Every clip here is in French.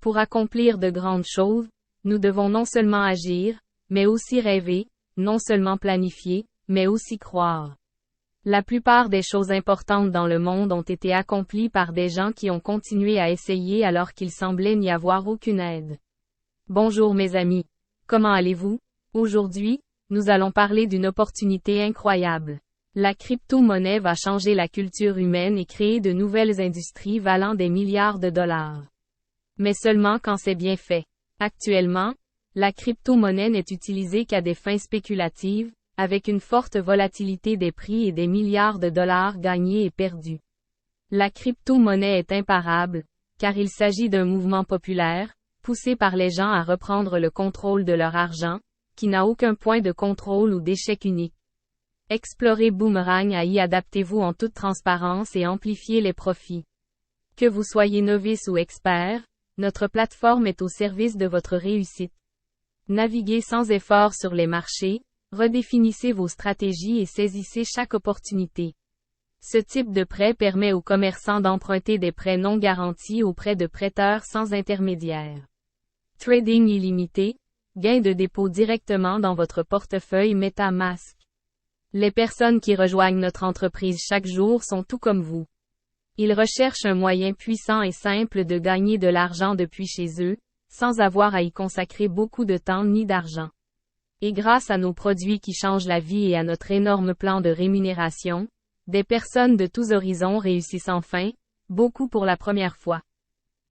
Pour accomplir de grandes choses, nous devons non seulement agir, mais aussi rêver, non seulement planifier, mais aussi croire. La plupart des choses importantes dans le monde ont été accomplies par des gens qui ont continué à essayer alors qu'il semblait n'y avoir aucune aide. Bonjour mes amis. Comment allez-vous? Aujourd'hui, nous allons parler d'une opportunité incroyable. La crypto-monnaie va changer la culture humaine et créer de nouvelles industries valant des milliards de dollars. Mais seulement quand c'est bien fait. Actuellement, la crypto-monnaie n'est utilisée qu'à des fins spéculatives, avec une forte volatilité des prix et des milliards de dollars gagnés et perdus. La crypto-monnaie est imparable, car il s'agit d'un mouvement populaire, poussé par les gens à reprendre le contrôle de leur argent, qui n'a aucun point de contrôle ou d'échec unique. Explorez Boomerang AI, adaptez-vous en toute transparence et amplifiez les profits. Que vous soyez novice ou expert, notre plateforme est au service de votre réussite. Naviguez sans effort sur les marchés, redéfinissez vos stratégies et saisissez chaque opportunité. Ce type de prêt permet aux commerçants d'emprunter des prêts non garantis auprès de prêteurs sans intermédiaire. Trading illimité, gain de dépôt directement dans votre portefeuille MetaMask. Les personnes qui rejoignent notre entreprise chaque jour sont tout comme vous. Ils recherchent un moyen puissant et simple de gagner de l'argent depuis chez eux, sans avoir à y consacrer beaucoup de temps ni d'argent. Et grâce à nos produits qui changent la vie et à notre énorme plan de rémunération, des personnes de tous horizons réussissent enfin, beaucoup pour la première fois.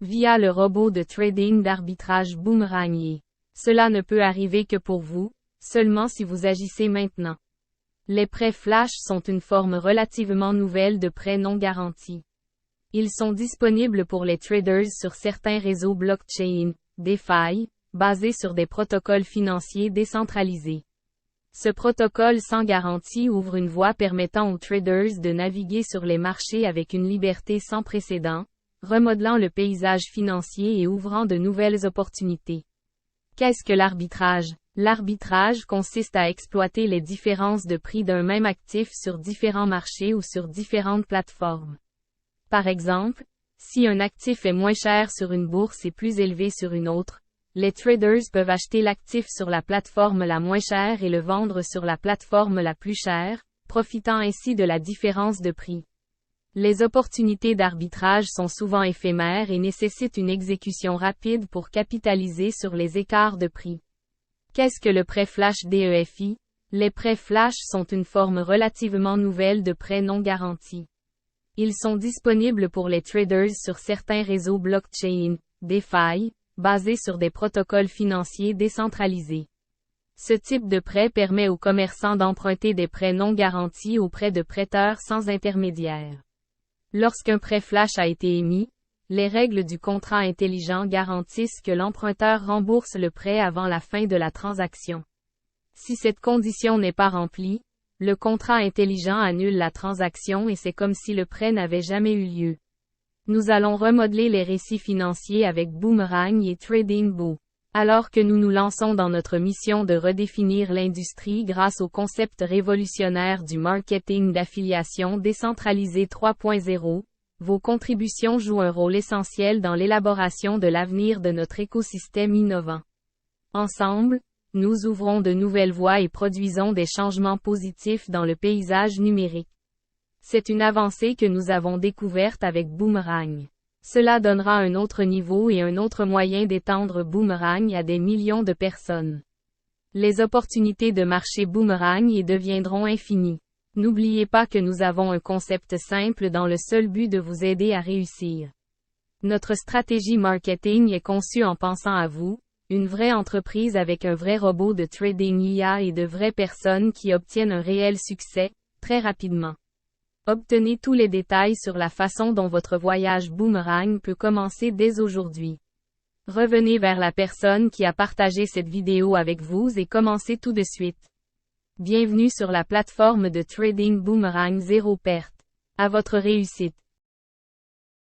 Via le robot de trading d'arbitrage Boomerang AI. Cela ne peut arriver que pour vous, seulement si vous agissez maintenant. Les prêts flash sont une forme relativement nouvelle de prêts non garantis. Ils sont disponibles pour les traders sur certains réseaux blockchain, DeFi, basés sur des protocoles financiers décentralisés. Ce protocole sans garantie ouvre une voie permettant aux traders de naviguer sur les marchés avec une liberté sans précédent, remodelant le paysage financier et ouvrant de nouvelles opportunités. Qu'est-ce que l'arbitrage? L'arbitrage consiste à exploiter les différences de prix d'un même actif sur différents marchés ou sur différentes plateformes. Par exemple, si un actif est moins cher sur une bourse et plus élevé sur une autre, les traders peuvent acheter l'actif sur la plateforme la moins chère et le vendre sur la plateforme la plus chère, profitant ainsi de la différence de prix. Les opportunités d'arbitrage sont souvent éphémères et nécessitent une exécution rapide pour capitaliser sur les écarts de prix. Qu'est-ce que le prêt flash DEFI? Les prêts flash sont une forme relativement nouvelle de prêts non garantis. Ils sont disponibles pour les traders sur certains réseaux blockchain, DeFi, basés sur des protocoles financiers décentralisés. Ce type de prêt permet aux commerçants d'emprunter des prêts non garantis auprès de prêteurs sans intermédiaire. Lorsqu'un prêt flash a été émis, les règles du contrat intelligent garantissent que l'emprunteur rembourse le prêt avant la fin de la transaction. Si cette condition n'est pas remplie, le contrat intelligent annule la transaction et c'est comme si le prêt n'avait jamais eu lieu. Nous allons remodeler les récits financiers avec Boomerang et TradingBoo. Alors que nous nous lançons dans notre mission de redéfinir l'industrie grâce au concept révolutionnaire du marketing d'affiliation décentralisé 3.0, vos contributions jouent un rôle essentiel dans l'élaboration de l'avenir de notre écosystème innovant. Ensemble, nous ouvrons de nouvelles voies et produisons des changements positifs dans le paysage numérique. C'est une avancée que nous avons découverte avec Boomerang. Cela donnera un autre niveau et un autre moyen d'étendre Boomerang à des millions de personnes. Les opportunités de marché Boomerang y deviendront infinies. N'oubliez pas que nous avons un concept simple dans le seul but de vous aider à réussir. Notre stratégie marketing est conçue en pensant à vous, une vraie entreprise avec un vrai robot de trading IA et de vraies personnes qui obtiennent un réel succès, très rapidement. Obtenez tous les détails sur la façon dont votre voyage Boomerang peut commencer dès aujourd'hui. Revenez vers la personne qui a partagé cette vidéo avec vous et commencez tout de suite. Bienvenue sur la plateforme de trading Boomerang zéro perte. À votre réussite.